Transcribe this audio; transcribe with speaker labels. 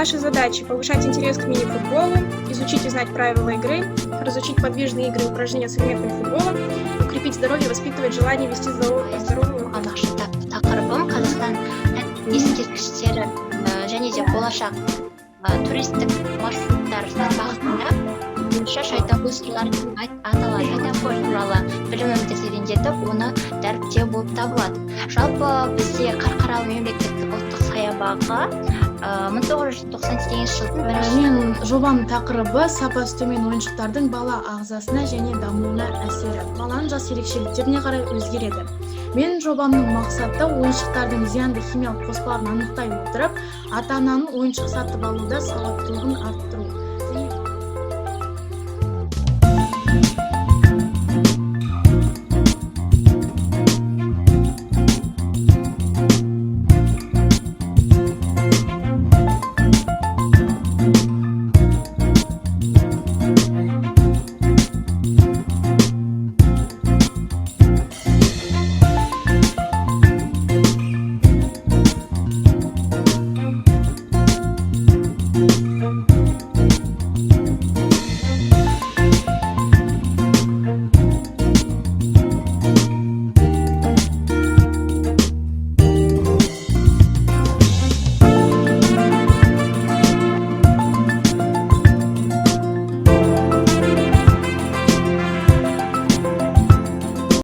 Speaker 1: Наши задачи – повышать интерес к мини-футболу, изучить и знать правила игры, разучить подвижные игры и упражнения с элементами футбола, укрепить здоровье и воспитывать желание вести здоровую
Speaker 2: Алғашқы тақырыбым Қазақстан ескерткіштері және де болашақ туристік маршруттар бағытында бойынша шайтанкөл сырлары деп аталады. Шайтанкөл туралы білімімді тереңдетіп, оны дәріптеу болып табылады. Жалпы бізде Қарқаралы мемлекеттік ұлттық саябағы 1998 жылдың
Speaker 3: Мен жобамның тақырыбы сапасы төмен ойыншықтардың бала ағзасына және дамуына әсері. Баланың жас ерекшеліктеріне қарай өзгереді. Менің жобамның мақсаты ойыншықтардың зиянды химиялық қоспаларын анықтай отырып, ата-ананың ойыншық сатып алуда сауаттылығын арттыру.